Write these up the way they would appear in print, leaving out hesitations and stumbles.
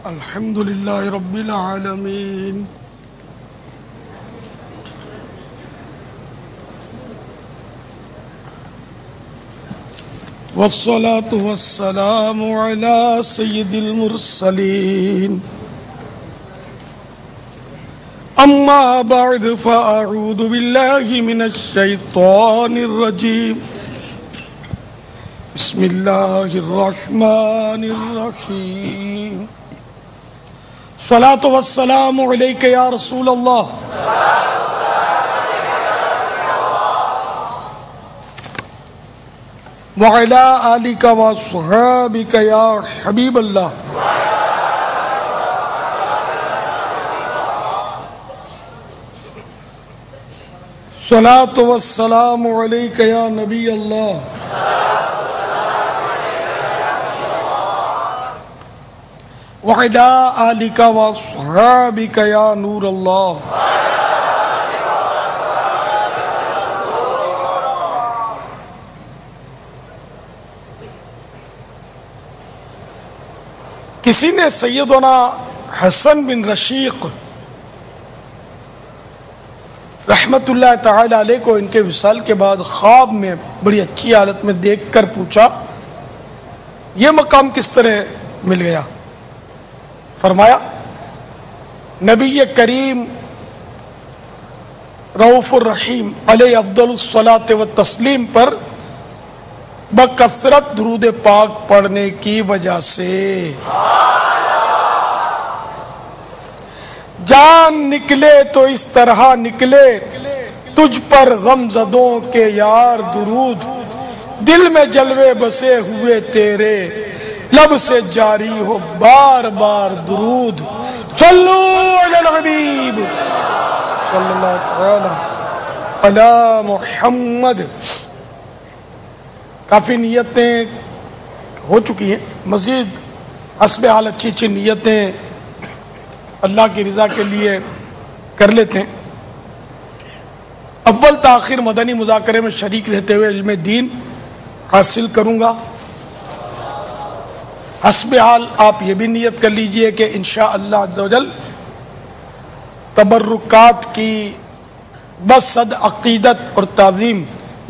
الحمد لله رب العالمين والصلاة والسلام على سيد المرسلين أما بعد فأعوذ بالله من الشيطان الرجيم بسم الله الرحمن الرحيم صلاة والسلام عليك يا رسول الله وعلى آلك وصحابك يا حبيب الله صلاة والسلام عليك يا نبي الله وعلى آلك وصحابك يا نور الله کسی نے سیدنا حسن بن رشیق رحمت اللہ تعالی علیہ کو ان کے وصال کے بعد خواب میں بڑی اچھی حالت میں دیکھ کر پوچھا یہ مقام کس طرح مل گیا؟ فرمایا نبی کریم رؤوف الرحیم علیہ افضل الصلاۃ والتسلیم پر بکثرت درود پاک پڑھنے کی وجہ سے جان نکلے تو اس طرح نکلے تجھ پر غم زدوں کے یار درود دل میں جلوے بسے ہوئے تیرے لب سے جاری ہو بار بار درود صلو علی الحبیب صلی اللہ تعالی علی محمد. کافی نیتیں ہو چکی ہیں، مزید حسب حال اچھی اچھی نیتیں اللہ کی رضا کے لیے کر لیتے ہیں. اول تاخیر مدنی مذاکرے میں شریک رہتے ہوئے علم دین حاصل کروں گا. حسب حال آپ یہ بھی نیت کر لیجئے کہ انشاءاللہ عز و جل تبرکات کی بصد عقیدت اور تعظیم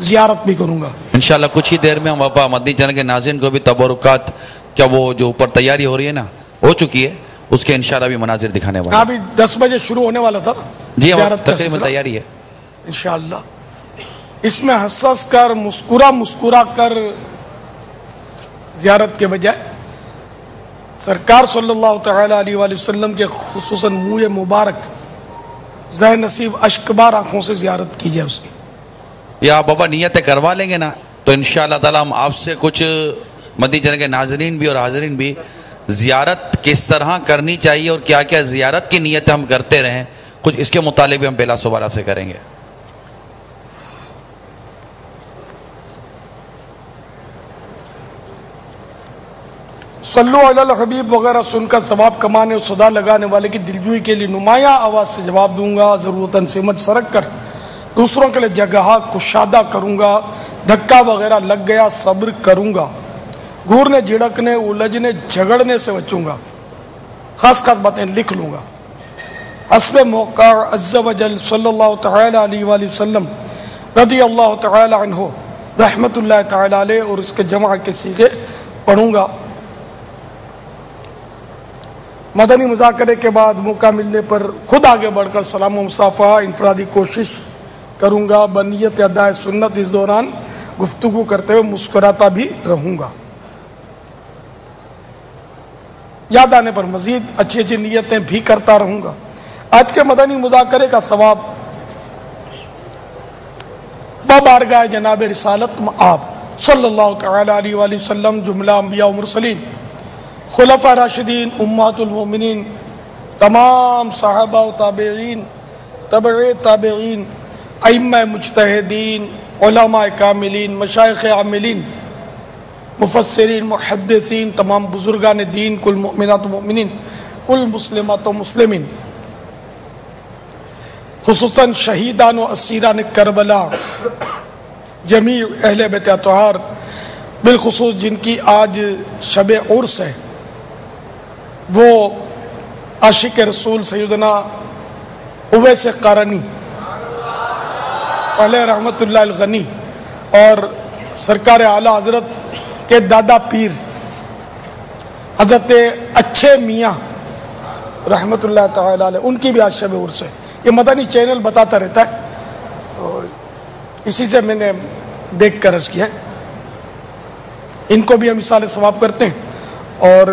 زیارت بھی کروں گا انشاءاللہ. کچھ ہی دیر میں ہم وفا مدنی چینل کے ناظرین کو بھی تبرکات کیا وہ جو اوپر تیاری ہو رہی ہے نا ہو چکی ہے اس کے انشاءاللہ بھی مناظر دکھانے والے ہیں. ابھی 10 بجے شروع ہونے والا تھا جی تقریباً تیاری ہے انشاءاللہ. اس میں حساس کر مسکرا کر زیارت کے بجائے سرکار صلی اللہ تعالی علیہ وآلہ وسلم کے خصوصاً منہ مبارک ذہن نصیب اشکبار آنکھوں سے زیارت کیجئے اس کی. یا آپ بابا نیتیں کروا لیں گے نا تو انشاءاللہ تعالی ہم آپ سے کچھ مدنی چینل کے ناظرین بھی اور حاضرین بھی زیارت کس طرح کرنی چاہیے اور کیا کیا زیارت کی نیت ہم کرتے رہیں کچھ اس کے متعلق بھی ہم پہلا سوال آپ سے کریں گے. صلو علی الحبیب وغیرہ سن کر ثواب کمانے اور صدا لگانے والے کی دلجوئی کے لیے نمایاں آواز سے جواب دوں گا. ضرورتاً سمجھ سرک کر دوسروں کے لیے جگہ کشادہ کروں گا. دھکا وغیرہ لگ گیا صبر کروں گا. گھورنے جھڑکنے الجھنے جھگڑنے سے بچوں گا. خاص باتیں لکھ لوں گا. حسب موقع عز و جل صلی اللہ تعالی علیہ وآلہ وسلم رضی اللہ تعالی عنہ رحمت اللہ تعالی علیہ اور اس کے جمع کے صیغے پڑھوں گا. مدنی مذاکرے کے بعد موقع ملنے پر خود آگے بڑھ کر سلام و مصافحہ انفرادی کوشش کروں گا. بنیت ادائے سنت اس دوران گفتگو کرتے ہوئے مسکراتا بھی رہوں گا. یاد آنے پر مزید اچھی اچھی نیتیں بھی کرتا رہوں گا. آج کے مدنی مذاکرے کا ثواب بارگاہ جناب رسالت آپ صلی اللہ تعالی علیہ وآلہ وسلم جملہ انبیاء و مرسلین خلفاء راشدین امہات المومنین تمام صحابہ و تابعین تابعین ائمہ مجتہدین علماء کاملین مشایخ عاملین مفسرین محدثین تمام بزرگان دین کل مؤمنات و مؤمنین کل مسلمات و مسلمین خصوصاً شہیدان و اسیران کربلا جمیع اہل بیت اطہار بالخصوص جن کی آج شب عرس ہے وہ عاشق رسول سیدنا اویس قرنی علیہ رحمت اللہ الغنی اور سرکار اعلیٰ حضرت کے دادا پیر حضرت اچھے میاں رحمت اللہ تعالی علیہ، ان کی بھی آج شب عرس ہے۔ یہ مدنی چینل بتاتا رہتا ہے، اور اسی سے میں نے دیکھ کر عرض کیا ہے۔ ان کو بھی ہم اصال ثواب کرتے ہیں۔ اور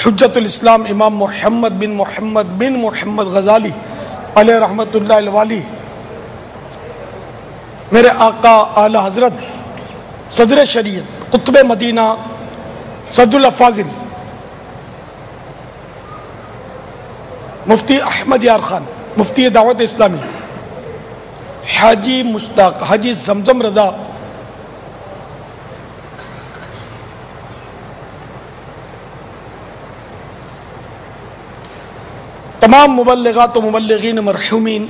حجت الاسلام امام محمد بن محمد غزالی علیہ رحمت اللہ الوالی، میرے آقا اعلی حضرت صدر شریعت قطب مدینہ صد الافاضل مفتی احمد یار خان، مفتی دعوت اسلامی، حاجی مشتاق حاجی زمزم رضا، تمام مبلغات و مبلغین مرحومین،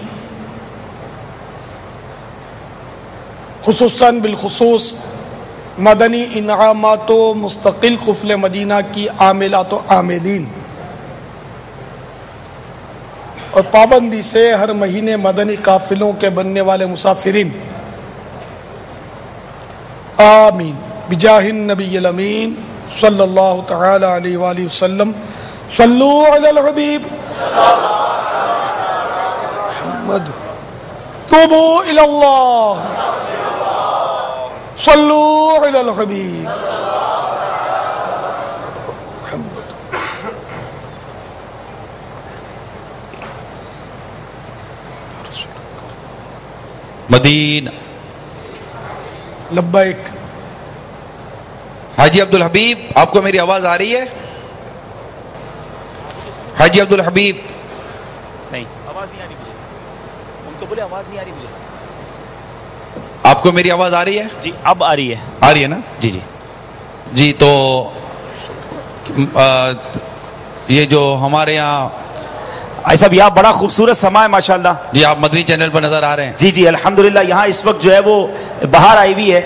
خصوصاً بالخصوص مدنی انعامات و مستقل قفل مدینہ کی عاملات و عاملین، اور پابندی سے ہر مہینے مدنی قافلوں کے بننے والے مسافرین، آمین بجاہ النبی الامین صلی اللہ تعالی علیہ وآلہ وسلم۔ صلو علی الحبیب محمد، توبوا الی اللہ، صلو علی الحبیب محمد۔ مدینہ لبیک۔ حاجی عبدالحبیب، آپ کو میری آواز آ رہی ہے؟ حاجی عبدالحبیب، نہیں آواز نہیں آ رہی مجھے، ان کو بولے آواز نہیں آ رہی مجھے۔ آپ کو میری آواز آ رہی ہے؟ جی اب آ رہی ہے، آ رہی ہے نا؟ جی جی جی، تو یہ جو ہمارے یہاں آئی صاحب یہاں بڑا خوبصورت سما ہے ماشاءاللہ۔ جی، آپ مدنی چینل پر نظر آ رہے ہیں۔ جی جی الحمدللہ، یہاں اس وقت جو ہے وہ باہر آئی ہوئی ہے۔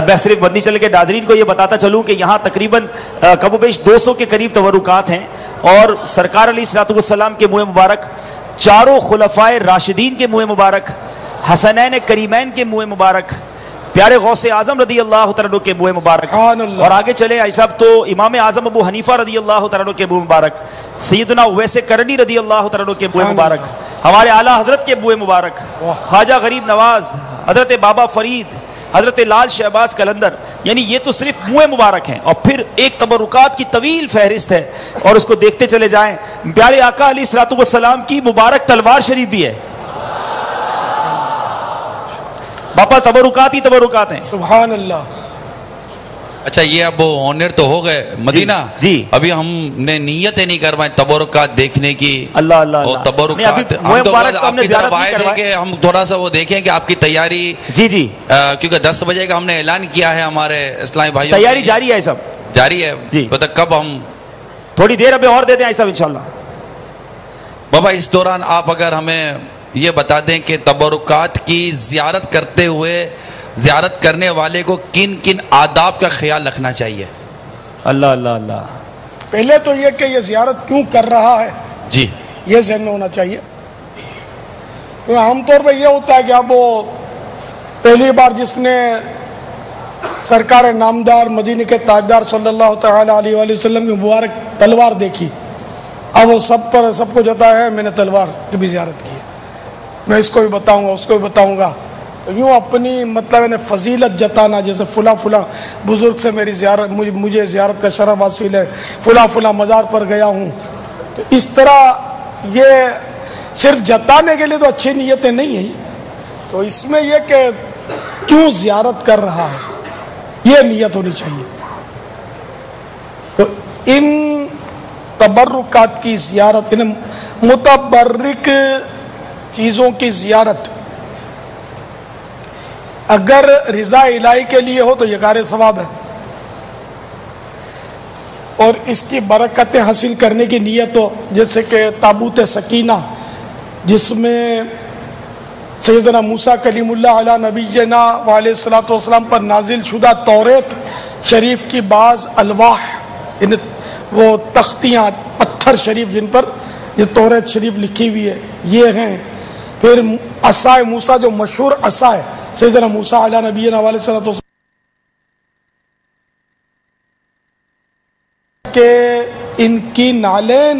میں صرف مدنی چینل کے ناظرین کو یہ بتاتا چلوں کہ یہاں تقریباً کم و بیش 200 کے قریب تبرکات ہیں، اور سرکار علیہ الصلوۃ والسلام کے منہ مبارک، چاروں خلفائے راشدین کے منہ مبارک، حسنین کریمین کے منہ مبارک، پیارے غوث اعظم رضی اللہ تعالیٰ عنہ کے منہ مبارک، سبحان اللہ۔ اور آگے چلے آئی صاحب تو امام اعظم ابو حنیفہ رضی اللہ تعالیٰ عنہ کے منہ مبارک، سیدنا اویس قرنی رضی اللہ تعالیٰ عنہ کے منہ مبارک، ہمارے اعلیٰ حضرت کے منہ مبارک، خواجہ غریب نواز، حضرت بابا فرید، حضرت لال شہباز قلندر، یعنی یہ تو صرف منہ مبارک ہیں، اور پھر ایک تبرکات کی طویل فہرست ہے، اور اس کو دیکھتے چلے جائیں۔ پیارے آقا علیہ الصلوۃ والسلام کی مبارک تلوار شریف بھی ہے، باپا تبرکات ہی تبرکات ہیں۔ سبحان اللہ۔ اچھا، یہ اب آنر تو ہو گئے مدینہ، جی ابھی ہم نے نیتیں نہیں کروائیں تبرکات دیکھنے کی، اللہ اللہ اور نہیں، تبرکات ابھی ہم تو مبارک بس تو ہم آپ نے کی زیارت طرف نہیں آئے تھے کروائے۔ کہ ہم تھوڑا سا وہ دیکھیں کہ آپ کی تیاری، جی جی کیونکہ 10 بجے کا ہم نے اعلان کیا ہے ہمارے اسلامی بھائیوں، تیاری جاری ہے سب، جاری ہے جی۔ پتہ کب ہم تھوڑی دیر ابھی اور دیتے ہیں صاحب انشاءاللہ۔ بابا اس دوران آپ اگر ہمیں یہ بتا دیں کہ تبرکات کی زیارت کرتے ہوئے زیارت کرنے والے کو کن کن آداب کا خیال رکھنا چاہیے؟ اللہ اللہ اللہ۔ پہلے تو یہ کہ یہ زیارت کیوں کر رہا ہے، جی، یہ ذہن میں ہونا چاہیے۔ عام طور پہ یہ ہوتا ہے کہ اب وہ پہلی بار جس نے سرکار نامدار مدینے کے تاجدار صلی اللہ تعالی علیہ وآلہ وسلم کی مبارک تلوار دیکھی، اب وہ سب کو جتا ہے میں نے تلوار کی بھی زیارت کی ہے، میں اس کو بھی بتاؤں گا اس کو بھی بتاؤں گا، تو یوں اپنی مطلب فضیلت جتانا، جیسے فلاں بزرگ سے میری زیارت، مجھے زیارت کا شرف حاصل ہے، فلاں مزار پر گیا ہوں، تو اس طرح یہ صرف جتانے کے لیے تو اچھی نیتیں نہیں ہیں، تو اس میں یہ کہ کیوں زیارت کر رہا ہے یہ نیت ہونی چاہیے۔ تو ان تبرکات کی زیارت، ان متبرک چیزوں کی زیارت اگر رضا الہی کے لیے ہو تو یہ کار ثواب ہے، اور اس کی برکتیں حاصل کرنے کی نیت ہو، جیسے کہ تابوت سکینہ جس میں سیدنا موسیٰ کلیم اللہ علیہ نبینا وعلیہ الصلوۃ والسلام پر نازل شدہ توریت شریف کی بعض الواح، وہ تختیاں پتھر شریف جن پر یہ توریت شریف لکھی ہوئی ہے یہ ہیں. پھر عصائے موسیٰ جو مشہور عصا ہے سیدنا موسیٰ علیہ نبینا علیہ الصلوۃ والسلام کہ ان کی نالین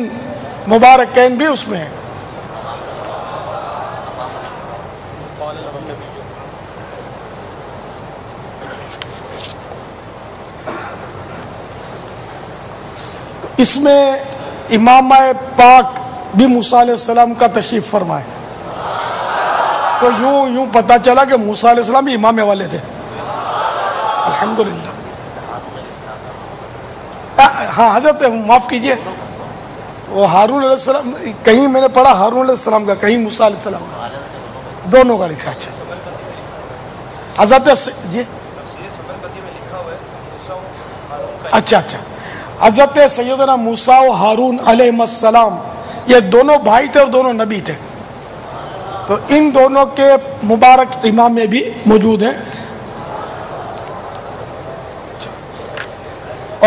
مبارکین بھی اس میں ہیں. اس میں امام پاک بھی موسیٰ علیہ السلام کا تشریف فرمائے. تو یوں پتا چلا کہ موسیٰ علیہ السلام بھی امام والے تھے. الحمدللہ. ہاں حضرت معاف کیجئے وہ ہارون علیہ السلام کہیں میں نے پڑھا ہارون علیہ السلام کا کہیں موسیٰ علیہ السلام کا دونوں کا لکھا. اچھا حضرت جی اچھا حضرت سیدنا موسیٰ و ہارون علیہ السلام یہ دونوں بھائی تھے اور دونوں نبی تھے. تو ان دونوں کے مبارک امام میں بھی موجود ہیں.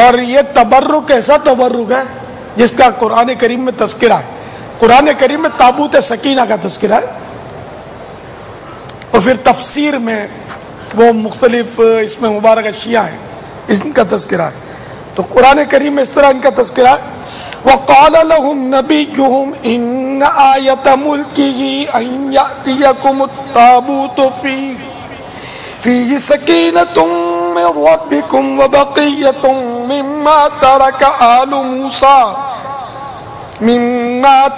اور یہ تبرک ایسا تبرک ہے جس کا قرآن کریم میں تذکرہ ہے. قرآن کریم میں تابوت سکینہ کا تذکرہ ہے اور پھر تفسیر میں وہ مختلف اس میں مبارک اشیاء ہیں ان کا تذکرہ ہے. تو قرآن کریم میں اس طرح ان کا تذکرہ ہے. وَقَالَ لَهُمْ نَبِيُّهُمْ إِنَّ آيَةَ مُلْكِهِ أَنْ يَأْتِيَكُمُ التَّابُوتُ فِيهِ سَكِينَةٌ مِّن رَّبِّكُمْ وَبَقِيَّةٌ مِّمَّا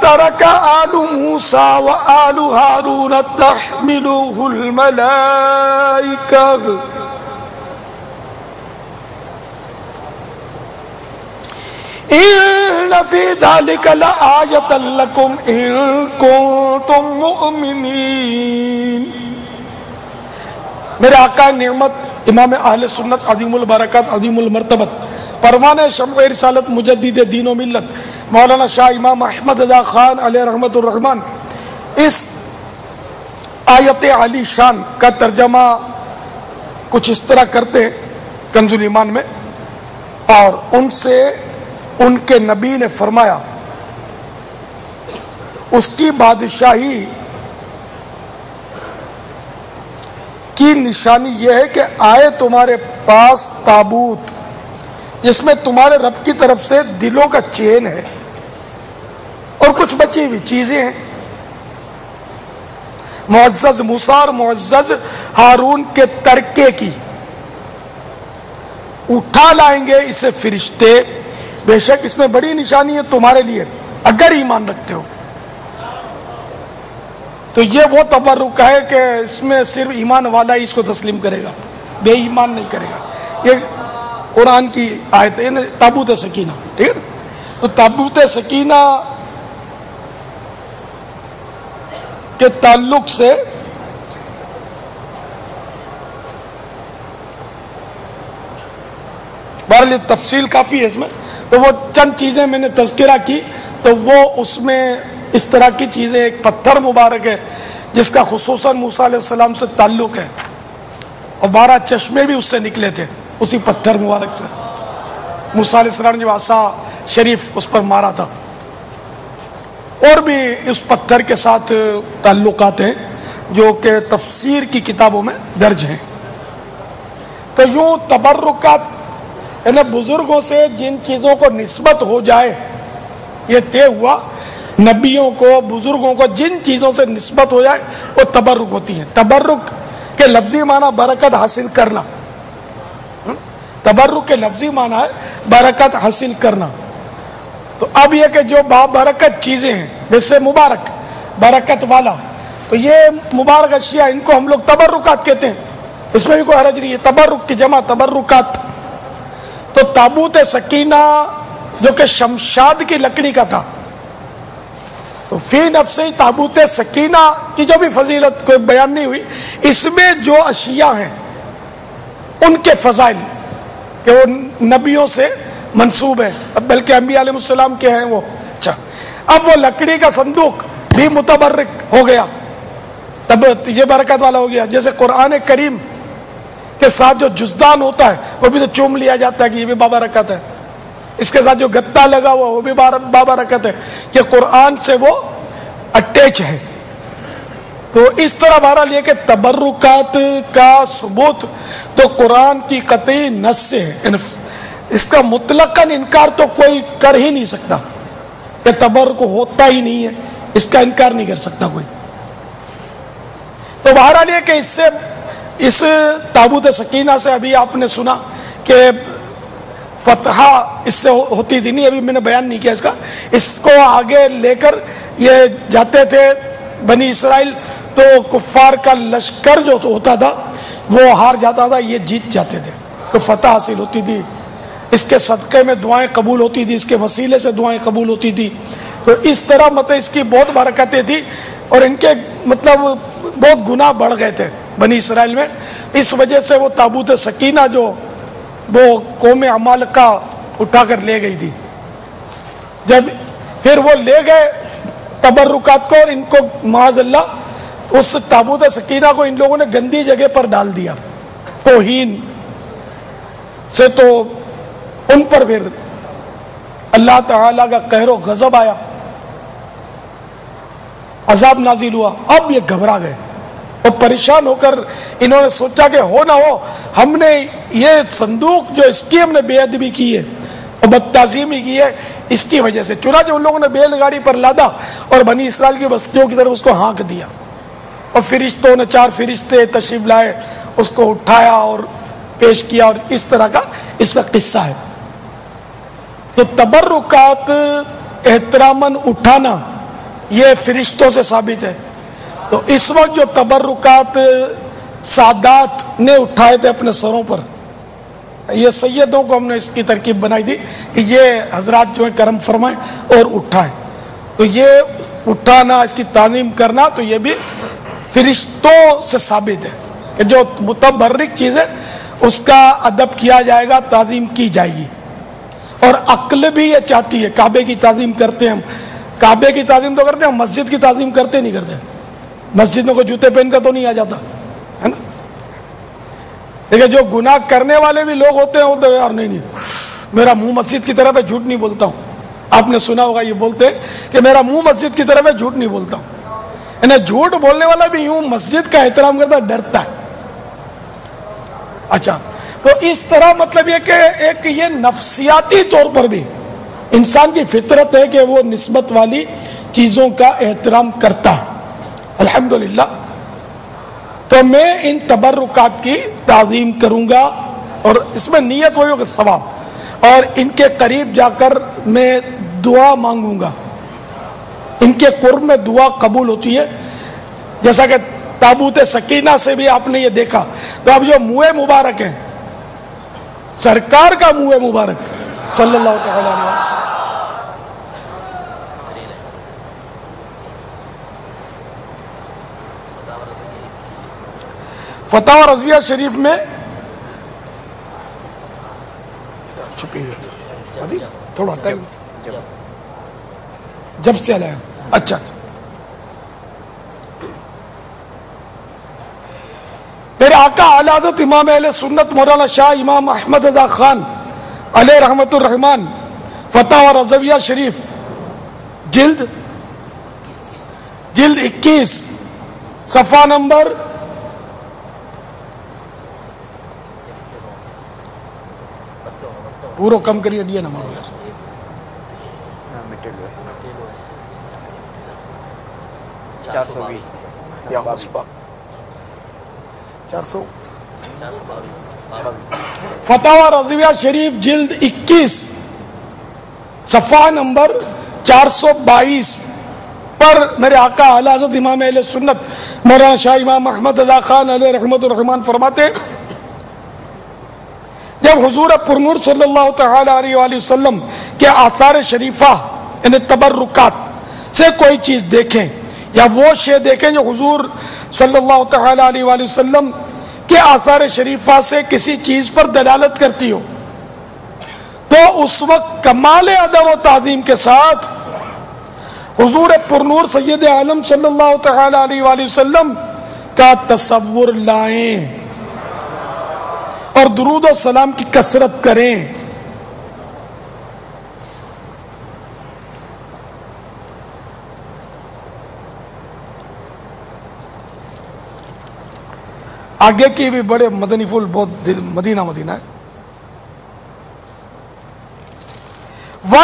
تَرَكَ آلُ مُوسَى وَآلُ هَارُونَ تَحْمِلُهُ الْمَلَائِكَةُ إِنَّ فِي ذَلِكَ لَآيَةً لَكُمْ إِن كُنتُم مُؤْمِنِينَ. میرے آقا نعمت امام اہل سنت عظیم البرکات عظیم المرتبت پروانِ شمع رسالت مجدد دین و ملت مولانا شاہ امام احمد رضا خان علیہ رحمت الرحمن اس آیت علی شان کا ترجمہ کچھ اس طرح کرتے ہیں کنز الایمان میں. اور ان سے ان کے نبی نے فرمایا اس کی بادشاہی کی نشانی یہ ہے کہ آئے تمہارے پاس تابوت جس میں تمہارے رب کی طرف سے دلوں کا چین ہے اور کچھ بچی ہوئی چیزیں ہیں. معزز موسیٰ اور معزز ہارون کے ترکے کی اٹھا لائیں گے اسے فرشتے. بے شک اس میں بڑی نشانی ہے تمہارے لیے اگر ایمان رکھتے ہو. تو یہ وہ تبرک ہے کہ اس میں صرف ایمان والا ہی اس کو تسلیم کرے گا بے ایمان نہیں کرے گا. یہ قرآن کی آیت ہے تابوت سکینہ. ٹھیک ہے. تو تابوت سکینہ کے تعلق سے بہرحال تفصیل کافی ہے اس میں. تو وہ چند چیزیں میں نے تذکرہ کی تو وہ اس میں اس طرح کی چیزیں ایک پتھر مبارک ہے جس کا خصوصاً موسیٰ علیہ السلام سے تعلق ہے اور 12 چشمے بھی اس سے نکلے تھے اسی پتھر مبارک سے. موسیٰ علیہ السلام نے جو عصا شریف اس پر مارا تھا. اور بھی اس پتھر کے ساتھ تعلقات ہیں جو کہ تفسیر کی کتابوں میں درج ہیں. تو یوں تبرکات یعنی بزرگوں سے جن چیزوں کو نسبت ہو جائے یہ طے ہوا. نبیوں کو بزرگوں کو جن چیزوں سے نسبت ہو جائے وہ تبرک ہوتی ہیں. تبرک کے لفظی معنی برکت حاصل کرنا. تبرک کے لفظی معنی ہے برکت حاصل کرنا. تو اب یہ کہ جو بابرکت چیزیں ہیں جیسے مبارک برکت والا تو یہ مبارک اشیاء ان کو ہم لوگ تبرکات کہتے ہیں. اس میں بھی کوئی حرج نہیں ہے. تبرک کی جمع تبرکات. تو تابوت سکینہ جو کہ شمشاد کی لکڑی کا تھا تو فی نفس تابوت سکینہ کی جو بھی فضیلت کوئی بیان نہیں ہوئی اس میں جو اشیاء ہیں ان کے فضائل کہ وہ نبیوں سے منسوب ہے بلکہ انبیاء علیہ السلام کے ہیں وہ. اچھا اب وہ لکڑی کا صندوق بھی متبرک ہو گیا تب یہ برکت والا ہو گیا. جیسے قرآن کریم کے ساتھ جو جزدان ہوتا ہے وہ بھی تو چوم لیا جاتا ہے کہ یہ بھی بابرکت ہے. اس کے ساتھ جو گتا لگا ہوا وہ بھی بابرکت ہے، یہ قرآن سے وہ اٹیچ ہے۔ تو اس طرح بہرحال یہ کہ تبرکات کا ثبوت تو قرآن کی قطعی نص سے ہے، اس کا مطلقاً انکار تو کوئی کر ہی نہیں سکتا کہ تبرک ہوتا ہی نہیں ہے، اس کا انکار نہیں کر سکتا کوئی۔ تو بہرحال یہ کہ اس تابوت سکینہ سے ابھی آپ نے سنا کہ فتح اس سے ہوتی تھی نہیں، ابھی میں نے بیان نہیں کیا اس کو آگے لے کر یہ جاتے تھے بنی اسرائیل، تو کفار کا لشکر جو ہوتا تھا وہ ہار جاتا تھا، یہ جیت جاتے تھے، تو فتح حاصل ہوتی تھی، اس کے صدقے میں دعائیں قبول ہوتی تھی، اس کے وسیلے سے دعائیں قبول ہوتی تھی۔ تو اس طرح مطلب اس کی بہت برکتیں تھی، اور ان کے مطلب بہت گناہ بڑھ گئے تھے بنی اسرائیل میں، اس وجہ سے وہ تابوت سکینہ جو وہ قوم عمالقہ اٹھا کر لے گئی تھی، جب پھر وہ لے گئے تبرکات کو، اور ان کو معاذ اللہ اس تابوت سکینہ کو ان لوگوں نے گندی جگہ پر ڈال دیا، توہین سے تو ان پر پھر اللہ تعالیٰ کا قہر و غضب آیا، عذاب نازل ہوا۔ اب یہ گھبرا گئے اور پریشان ہو کر انہوں نے سوچا کہ ہو نہ ہو ہم نے یہ صندوق جو اس کی ہم نے بے ادبی کی ہے اور بدتعظیمی کی ہے، اس کی وجہ سے چنانچہ ان لوگوں نے بیل گاڑی پر لادا اور بنی اسرائیل کی بستیوں کی طرف اس کو ہانک دیا، اور فرشتوں نے 4 فرشتے تشریف لائے، اس کو اٹھایا اور پیش کیا، اور اس طرح کا اس کا قصہ ہے۔ تو تبرکات احتراماً اٹھانا یہ فرشتوں سے ثابت ہے۔ تو اس وقت جو تبرکات سادات نے اٹھائے تھے اپنے سروں پر، یہ سیدوں کو ہم نے اس کی ترکیب بنائی تھی کہ یہ حضرات جو ہے کرم فرمائیں اور اٹھائیں، تو یہ اٹھانا، اس کی تعظیم کرنا، تو یہ بھی فرشتوں سے ثابت ہے کہ جو متبرک چیز ہے اس کا ادب کیا جائے گا، تعظیم کی جائے گی۔ اور عقل بھی یہ چاہتی ہے، کعبے کی تعظیم کرتے ہیں ہم، کعبے کی تعظیم تو کرتے ہیں، ہم مسجد کی تعظیم کرتے نہیں کرتے، مسجد میں کوئی جوتے پہن کر تو نہیں آ جاتا ہے نا، لیکن جو گناہ کرنے والے بھی لوگ ہوتے ہیں وہ تو یار نہیں میرا منہ مسجد کی طرف ہے، جھوٹ نہیں بولتا ہوں۔ آپ نے سنا ہوگا یہ بولتے ہیں کہ میرا منہ مسجد کی طرف ہے، جھوٹ نہیں بولتا ہوں۔ یعنی جھوٹ بولنے والا بھی یوں مسجد کا احترام کرتا، ڈرتا ہے۔ اچھا، تو اس طرح مطلب یہ کہ ایک یہ نفسیاتی طور پر بھی انسان کی فطرت ہے کہ وہ نسبت والی چیزوں کا احترام کرتا ہے۔ الحمدللہ، تو میں ان تبرکات کی تعظیم کروں گا، اور اس میں نیت ہوئی ہوگا ثواب، اور ان کے قریب جا کر میں دعا مانگوں گا، ان کے قرب میں دعا قبول ہوتی ہے، جیسا کہ تابوت سکینہ سے بھی آپ نے یہ دیکھا۔ تو اب جو منہ مبارک ہیں، سرکار کا منہ مبارک صلی اللہ تعالی علیہ وسلم، فتح رضویہ شریف میں چھپی ہوئی تھوڑا ٹائم جب سے آیا، اچھا میرے آقا اعلی حضرت امام اہل سنت مولانا شاہ امام احمد رضا خان علیہ رحمت الرحمان فتح رضویہ شریف جلد 21 صفحہ نمبر پورو کم کریے دیا نمبر یا فتح رضویہ شریف جلد 21 صفحہ نمبر 422 پر میرے آقا اعلی حضرت امام اہل سنت مولانا شاہ امام احمد رضا خان علیہ رحمت الرحمان فرماتے ہیں، جب حضور پرنور صلی اللہ تعالی علیہ وآلہ وسلم کے آثار شریفہ یعنی تبرکات سے کوئی چیز دیکھیں یا وہ شے دیکھیں جو حضور صلی اللہ تعالی علیہ وآلہ وسلم کے آثار شریفہ سے کسی چیز پر دلالت کرتی ہو، تو اس وقت کمال ادب و تعظیم کے ساتھ حضور پرنور سید عالم صلی اللہ تعالی علیہ وآلہ وسلم کا تصور لائیں اور درود و سلام کی کثرت کریں۔ آگے کی بھی بڑے مدنی پھول بہت مدینہ مدینہ ہے.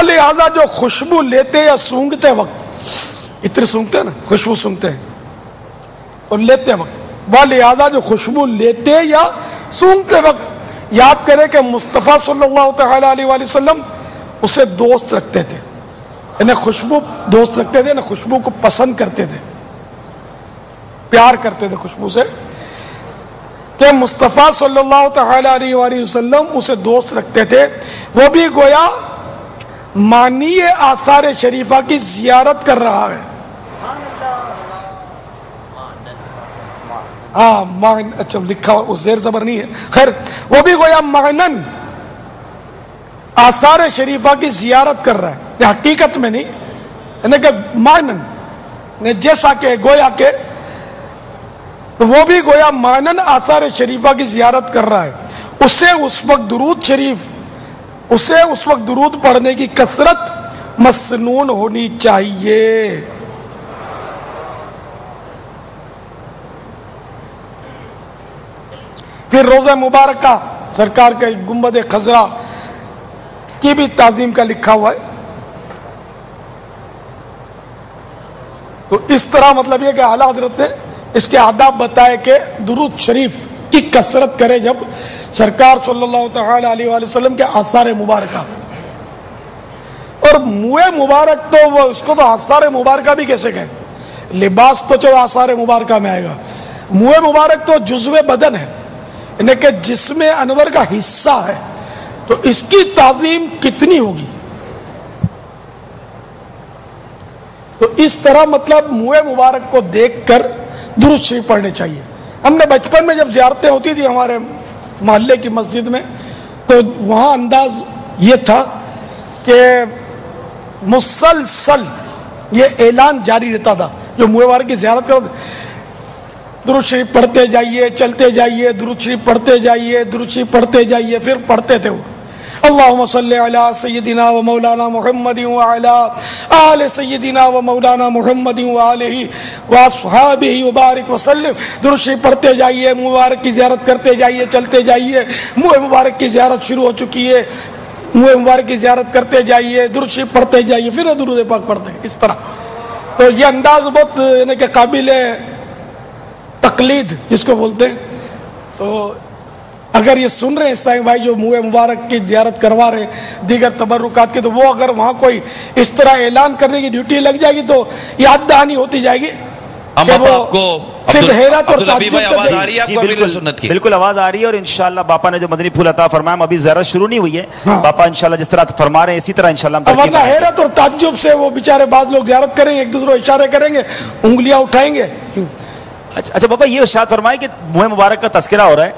لہذا جو خوشبو لیتے یا سونگتے وقت، اتنے سونگتے ہیں نا، خوشبو سونگتے ہیں اور لیتے وقت، لہذا جو خوشبو لیتے یا سونگتے وقت یاد کرے کہ مصطفیٰ صلی اللہ تعالی علیہ وآلہ وسلم اسے دوست رکھتے تھے، یعنی خوشبو دوست رکھتے تھے، خوشبو کو پسند کرتے تھے، پیار کرتے تھے خوشبو سے، کہ مصطفیٰ صلی اللہ تعالی علیہ وآلہ وسلم اسے دوست رکھتے تھے. وہ بھی گویا معنی آثار شریفہ کی زیارت کر رہا ہے. اچھا لکھا اس زیر زبر نہیں ہے، خیر وہ بھی گویا معنن آثار شریفہ کی زیارت کر رہا ہے، یہ حقیقت میں نہیں، یعنی کہ معنن جیسا کہ گویا کہ، تو وہ بھی گویا معنن آثار شریفہ کی زیارت کر رہا ہے. اسے اس وقت درود پڑھنے کی کثرت مسنون ہونی چاہیے. پھر روزہ مبارکہ سرکار کے گنبد خضرا کی بھی تعظیم کا لکھا ہوا ہے. تو اس طرح مطلب یہ کہ اعلیٰ حضرت نے اس کے آداب بتائے کہ درود شریف کی کثرت کرے جب سرکار صلی اللہ تعالی علیہ وآلہ وسلم کے آثار مبارکہ. اور منہ مبارک تو وہ اس کو تو آثار مبارکہ بھی کیسے کہیں، لباس تو چلو آثار مبارکہ میں آئے گا، منہ مبارک تو جزو بدن ہے، یعنی کہ جسم انور کا حصہ ہے، تو اس کی تعظیم کتنی ہوگی. تو اس طرح مطلب منہ مبارک کو دیکھ کر درود شریف پڑھنے چاہیے. ہم نے بچپن میں جب زیارتیں ہوتی تھی ہمارے محلے کی مسجد میں، تو وہاں انداز یہ تھا کہ مسلسل یہ اعلان جاری رہتا تھا، جو منہ مبارک کی زیارت کرتے درود شریف پڑھتے جائیے، چلتے جائیے، درود شریف پڑھتے جائیے، درود شریف پڑھتے جائیے. پھر پڑھتے تھے وہ اللہم صلی علی سیدنا و مولانا محمد وعلی آل سیدنا و مولانا محمد وآلہ واصحابہ وبارک وسلم. درود شریف پڑھتے جائیے، مبارک کی زیارت کرتے جائیے، چلتے جائیے. منہ مبارک کی زیارت شروع ہو چکی ہے، منہ مبارک کی زیارت کرتے جائیے، درود شریف پڑھتے جائیے، پھر درود پاک پڑھتے ہیں. اس طرح تو یہ انداز بہت یعنی کہ قابل تقلید جس کو بولتے ہیں. تو اگر یہ سن رہے ہیں اسلامی بھائی جو منہ مبارک کی زیارت کروا رہے ہیں دیگر تبرکات کی، تو وہ اگر وہاں کوئی اس طرح اعلان کرنے کی ڈیوٹی لگ جائے گی تو یاد دہانی ہوتی جائے گی. بالکل آواز آ رہی ہے، اور انشاءاللہ باپا نے جو مدنی پھول عطا فرمایا ابھی زیارت شروع نہیں ہوئی ہے. باپا انشاءاللہ جس طرح فرما رہے ہیں اسی طرح انشاءاللہ ہم ورنہ حیرت اور تعجب سے وہ بیچارے بعض لوگ زیارت کریں گے، ایک دوسرے کو اشارے کریں گے، انگلیاں اٹھائیں گے. اچھا بابا یہ ارشاد فرمائے کہ منہ مبارک کا تذکرہ ہو رہا ہے،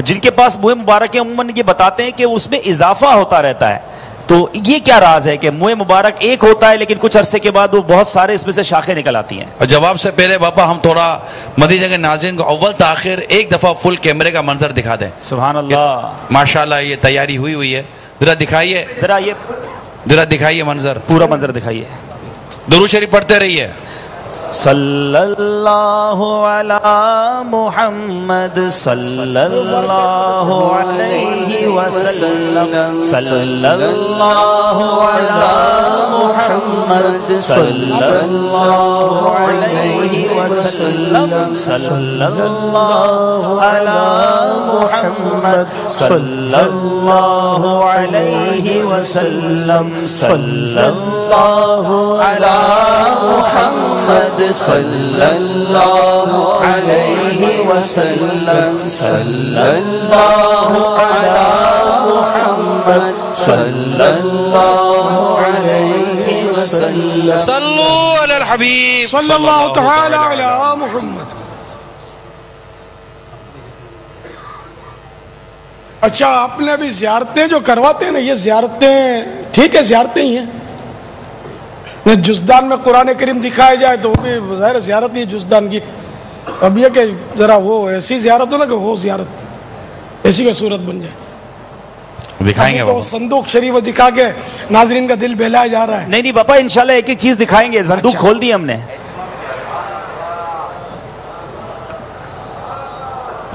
جن کے پاس منہ مبارک ہے عموماً یہ بتاتے ہیں کہ اس میں اضافہ ہوتا رہتا ہے. تو یہ کیا راز ہے کہ منہ مبارک ایک ہوتا ہے لیکن کچھ عرصے کے بعد وہ بہت سارے اس میں سے شاخیں نکل آتی ہیں؟ اور جواب سے پہلے باپا ہم تھوڑا مدینہ کے ناظرین کو اول تاخیر ایک دفعہ فل کیمرے کا منظر دکھا دیں. سبحان اللہ، ماشاءاللہ یہ تیاری ہوئی ہے. ذرا دکھائیے، ذرا دکھائیے منظر، پورا منظر دکھائیے. درود شریف پڑھتے رہیے. صلی اللہ علی محمد صلی اللہ علیہ وسلم، صلی اللہ علی محمد صلی اللہ علیہ وسلم، صلی اللہ علی محمد صلی اللہ علیہ وسلم، صلی اللہ علی محمد صلی اللہ علیہ وسلم، صلی اللہ علی محمد صلی اللہ علیہ وسلم. صلو علی الحبیب صلی اللہ تعالی علی محمد. اچھا اپنے ابھی زیارتیں جو کرواتے ہیں نا، یہ زیارتیں ٹھیک ہے، زیارتیں ہی ہیں. جزدان میں قرآن کریم دکھایا جائے تو وہ بھی ظاہر زیارت ہی ہے جزدان کی. اب یہ کہ ذرا وہ ایسی زیارت ہو نا کہ وہ زیارت ایسی کا صورت بن جائے. دکھائیں گے تو صندوق شریف دکھا کے ناظرین کا دل بہلایا جا رہا ہے. نہیں باپا انشاءاللہ ایک ایک چیز دکھائیں گے. صندوق کھول دی ہم نے.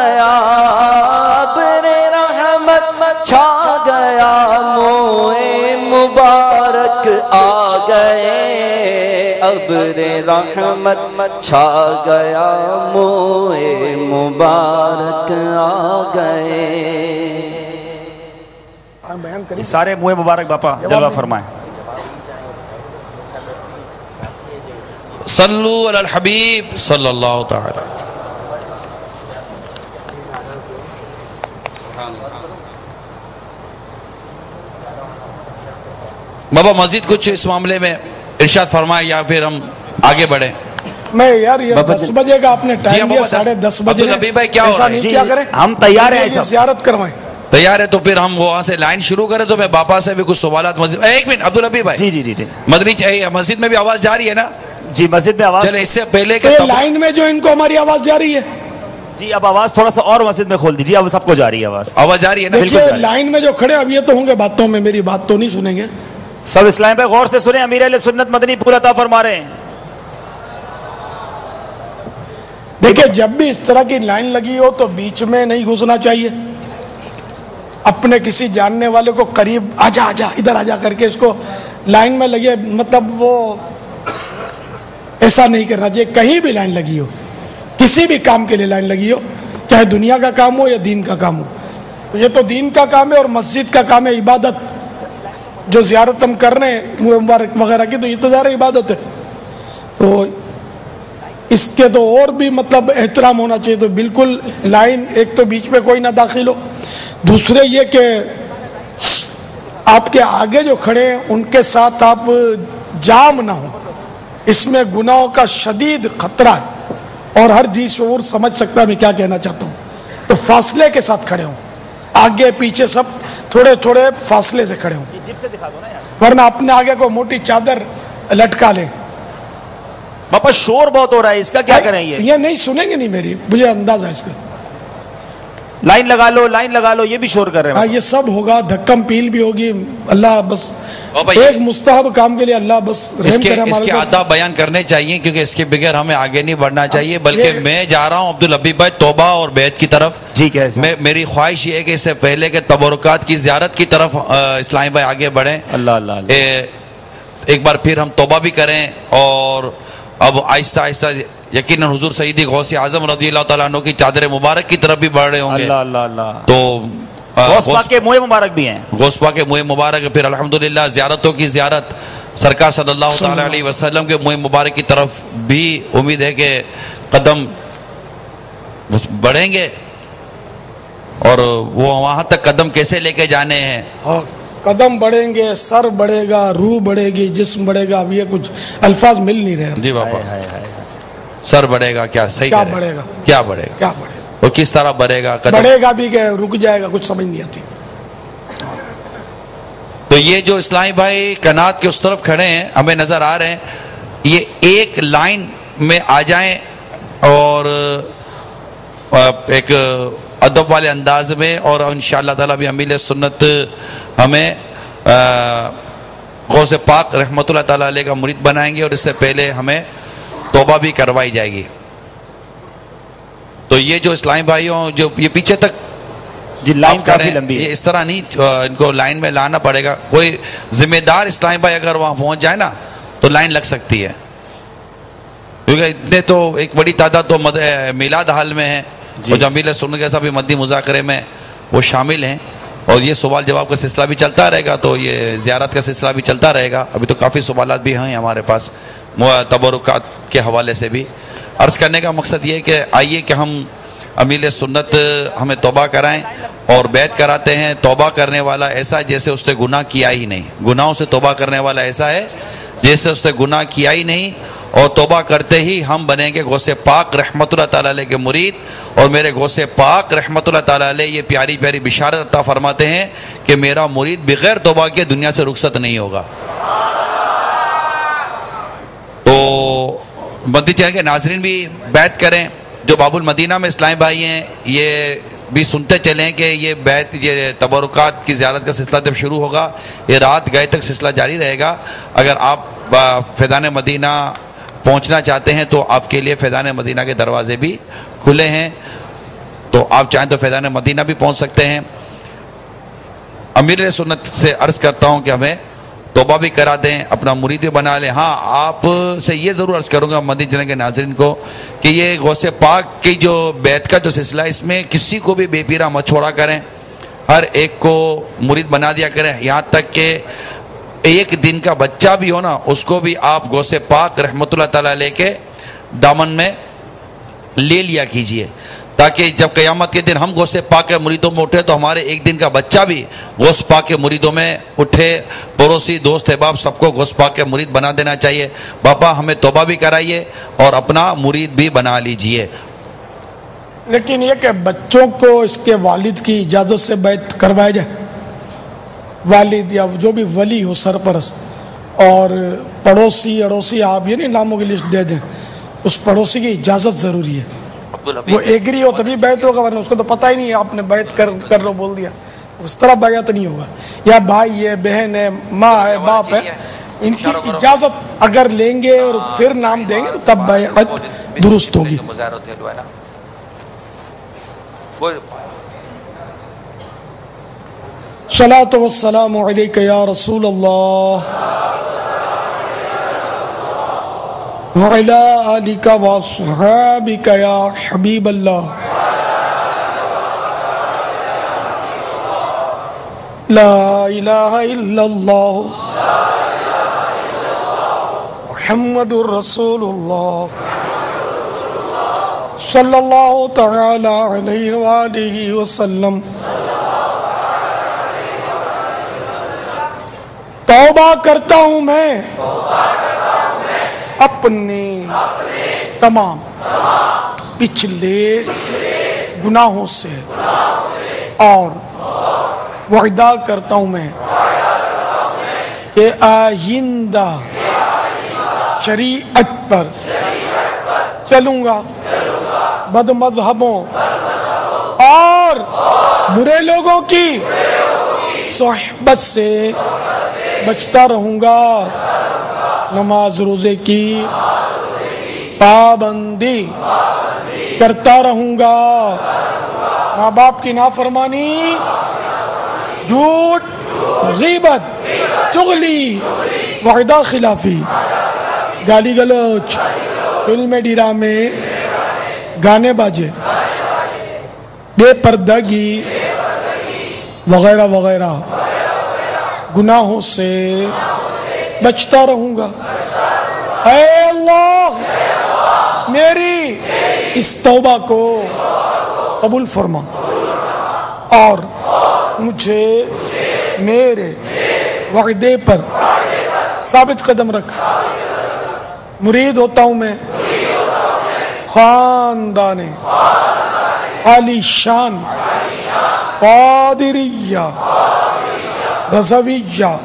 گیا ابر رحمت چھا گیا موئے مبارک آ گئے ابر رحمت چھا گیا موئے مبارک آ گئے. یہ سارے موئے مبارک باپا جلوہ فرمائیں. صلو علی الحبیب صلی اللہ تعالی. بابا مزید کچھ اس معاملے میں ارشاد فرمائے یا پھر ہم آگے بڑھیں؟ میں یار یہ 10 بجے کا آپ نے ٹائم دیا, 10:30 بجے. عبدالحبیب بھائی کیا ہو رہا ہے؟ کیا کریں, ہم تیار ہیں, زیارت کروائیں. تیار ہے تو پھر ہم وہاں سے لائن شروع کریں. تو میں باپا سے بھی کچھ سوالات مسجد. ایک منٹ عبدالحبیب بھائی, جی جی جی جی مدنی چاہیے مسجد میں بھی آواز جا رہی ہے نا؟ جی مسجد میں آواز. چلے اس سے پہلے کہ لائن میں جو ان کو ہماری آواز جا رہی ہے, جی اب آواز تھوڑا سا اور مسجد میں کھول دیجیے. اب سب کو جا رہی ہے آواز جا رہی ہے نا؟ دیکھیے لائن میں جو کھڑے اب یہ تو ہوں گے باتوں میں, میری بات تو نہیں سنیں گے سب. اسلام پہ غور سے سنیں, امیر اہل سنت مدنی پھول عطا فرما رہے ہیں. دیکھیں جب بھی اس طرح کی لائن لگی ہو تو بیچ میں نہیں گھسنا چاہیے. اپنے کسی جاننے والے کو قریب آجا آجا ادھر آجا کر کے اس کو لائن میں لگے, مطلب وہ ایسا نہیں کرنا چاہیے. کہیں بھی لائن لگی ہو, کسی بھی کام کے لیے لائن لگی ہو, چاہے دنیا کا کام ہو یا دین کا کام ہو, تو یہ تو دین کا کام ہے اور مسجد کا کام ہے عبادت. جو زیارت ہم کر رہے ہیں مبارک وغیرہ کی, تو یہ تو ظاہر عبادت ہے. تو اس کے تو اور بھی مطلب احترام ہونا چاہیے. تو بالکل لائن, ایک تو بیچ میں کوئی نہ داخل ہو, دوسرے یہ کہ آپ کے آگے جو کھڑے ہیں ان کے ساتھ آپ جام نہ ہو. اس میں گناہوں کا شدید خطرہ ہے اور ہر جی شعور سمجھ سکتا ہے میں کیا کہنا چاہتا ہوں. تو فاصلے کے ساتھ کھڑے ہوں, آگے پیچھے سب تھوڑے تھوڑے فاصلے سے کھڑے ہوں, ورنہ اپنے آگے کو موٹی چادر لٹکا لیں. باپا شور بہت ہو رہا ہے, اس کا کیا کریں؟ یہ نہیں سنیں گے نہیں میری, مجھے اندازہ ہے اس کا. لائن لگا لو, لائن لگا لو, یہ بھی شور کر رہے ہیں. یہ سب ہوگا, دھکم پیل بھی ہوگی. اللہ بس ایک مستحب کام کے لیے اللہ بس رحم کرے. اس کے آداب بیان کرنے چاہیے کیونکہ اس کے بغیر ہمیں آگے نہیں بڑھنا چاہیے. بلکہ میں جا رہا ہوں عبدالحبیب بھائی توبہ اور بیعت کی طرف. جی کیسے؟ میری خواہش یہ ہے کہ اس سے پہلے کہ تبرکات کی زیارت کی طرف اسلامی بھائی آگے بڑھیں. اللہ اللہ ایک بار پھر ہم توبہ بھی کریں اور اب آہستہ آہستہ یقیناً حضور سیدی غوث اعظم رضی اللہ تعالیٰ عنہ کی چادر مبارک کی طرف بھی بڑھ رہے ہوں گے. اللہ اللہ اللہ. تو غوث پاک کے موئے مبارک بھی ہیں. غوث پاک کے موئے مبارک, پھر الحمدللہ زیارتوں کی زیارت, سرکار صلی اللہ تعالیٰ علیہ وسلم کے موئے مبارک کی طرف بھی امید ہے کہ قدم بڑھیں گے. اور وہ وہاں تک قدم کیسے لے کے جانے ہیں؟ قدم بڑھیں گے, سر بڑھے گا, روح بڑھے گی, جسم بڑھے گا. اب یہ کچھ الفاظ مل نہیں رہے. جی بابا, سر بڑھے گا, کیا صحیح کیا بڑھے گا, کیا بڑھے گا, کیا بڑھے گا, اور کس طرح بڑھے گا؟ بڑھے گا بھی کہ رک جائے گا, کچھ سمجھ نہیں آتی. تو یہ جو اسلامی بھائی کنات کے اس طرف کھڑے ہیں ہمیں نظر آ رہے ہیں, یہ ایک لائن میں آ جائیں اور ایک ادب والے انداز میں, اور انشاءاللہ تعالیٰ بھی امیل سنت ہمیں غوث پاک رحمت اللہ تعالیٰ علیہ کا مرید بنائیں گے, اور اس سے پہلے ہمیں توبہ بھی کروائی جائے گی. تو یہ جو اسلامی بھائیوں جو یہ پیچھے تک جی لائن کافی لمبی ہے, یہ اس طرح نہیں ان کو لائن میں لانا پڑے گا. کوئی ذمہ دار اسلامی بھائی اگر وہاں پہنچ جائے نا تو لائن لگ سکتی ہے, کیونکہ اتنے تو ایک بڑی تعداد تو میلاد حال میں ہے, اور جو امیل سنت کے ساتھ بھی مدنی مذاکرے میں وہ شامل ہیں, اور یہ سوال جواب کا سلسلہ بھی چلتا رہے گا. تو یہ زیارت کا سلسلہ بھی چلتا رہے گا. ابھی تو کافی سوالات بھی ہیں ہمارے پاس تبرکات کے حوالے سے بھی. عرض کرنے کا مقصد یہ ہے کہ آئیے کہ ہم امیل سنت ہمیں توبہ کرائیں اور بیعت کراتے ہیں. توبہ کرنے والا ایسا جیسے اس نے گناہ کیا ہی نہیں, گناہوں سے توبہ کرنے والا ایسا ہے جیسے اس نے گناہ کیا ہی نہیں, اور توبہ کرتے ہی ہم بنیں گے غوث پاک رحمت اللہ تعالیٰ علیہ کے مرید. اور میرے غوث پاک رحمت اللہ تعالیٰ علیہ یہ پیاری پیاری بشارت عطا فرماتے ہیں کہ میرا مرید بغیر توبہ کے دنیا سے رخصت نہیں ہوگا. تو مدنی چینل کے ناظرین بھی بیعت کریں. جو باب المدینہ میں اسلامی بھائی ہیں یہ بھی سنتے چلیں کہ یہ بیعت, یہ تبرکات کی زیارت کا سلسلہ جب شروع ہوگا یہ رات گئے تک سلسلہ جاری رہے گا. اگر آپ فیضان مدینہ پہنچنا چاہتے ہیں تو آپ کے لیے فیضان مدینہ کے دروازے بھی کھلے ہیں. تو آپ چاہیں تو فیضان مدینہ بھی پہنچ سکتے ہیں. امیر سنت سے عرض کرتا ہوں کہ ہمیں توبہ بھی کرا دیں, اپنا مرید بنا لیں. ہاں آپ سے یہ ضرور عرض کروں گا مدینہ چلنے کے ناظرین کو کہ یہ غوث پاک کی جو بیعت کا جو سلسلہ ہے اس میں کسی کو بھی بے پیرا مت چھوڑا کریں, ہر ایک کو مرید بنا دیا کریں. یہاں تک کہ ایک دن کا بچہ بھی ہو نا اس کو بھی آپ غوث پاک رحمۃ اللہ تعالیٰ لے کے دامن میں لے لیا کیجئے, تاکہ جب قیامت کے دن ہم غوث پاک کے مریدوں میں اٹھے تو ہمارے ایک دن کا بچہ بھی غوث پاک کے مریدوں میں اٹھے. پڑوسی دوست احباب سب کو غوث پاک کے مرید بنا دینا چاہیے. باپا ہمیں توبہ بھی کرائیے اور اپنا مرید بھی بنا لیجئے. لیکن یہ کہ بچوں کو اس کے والد کی اجازت سے بیعت کروایا جائے, والد یا جو بھی ولی ہو سرپرست, اور پڑوسی اڑوسی آپ یہ نہیں ناموں کی لسٹ دے دیں, اس پڑوسی کی اجازت ضروری ہے. وہ ایگری ہو تبھی بیعت ہوگا, ورنہ اس کو تو پتہ ہی نہیں ہے آپ نے بیعت کر لو بول دیا, اس طرح بیعت نہیں ہوگا. یا بھائی ہے, بہن ہے, ماں ہے, باپ ہے, ان کی اجازت اگر لیں گے اور پھر نام دیں گے تب بیعت درست ہوگی. صلاۃ والسلام علیک یا رسول اللہ وعلی آلک واصحابک یا حبیب اللہ. لا الہ الا اللہ محمد رسول اللہ صلی اللہ تعالی علیہ وآلہ وسلم. توبہ کرتا ہوں میں اپنے تمام پچھلے گناہوں سے, اور وعدہ کرتا ہوں میں کہ آئندہ شریعت پر چلوں گا, بد مذہبوں اور برے لوگوں کی صحبت سے بچتا رہوں گا, نماز روزے کی پابندی کرتا رہوں گا, ماں باپ کی نافرمانی, جھوٹ, غیبت, چغلی, وعدہ خلافی, گالی گلوچ, فلمیں ڈرامے, گانے باجے, بے پردگی وغیرہ وغیرہ گناہوں سے بچتا رہوں گا. اے اللہ میری اس توبہ کو قبول فرما اور مجھے میرے وعدے پر ثابت قدم رکھ. مرید ہوتا ہوں میں خاندان عالی شان قادریہ رضویہ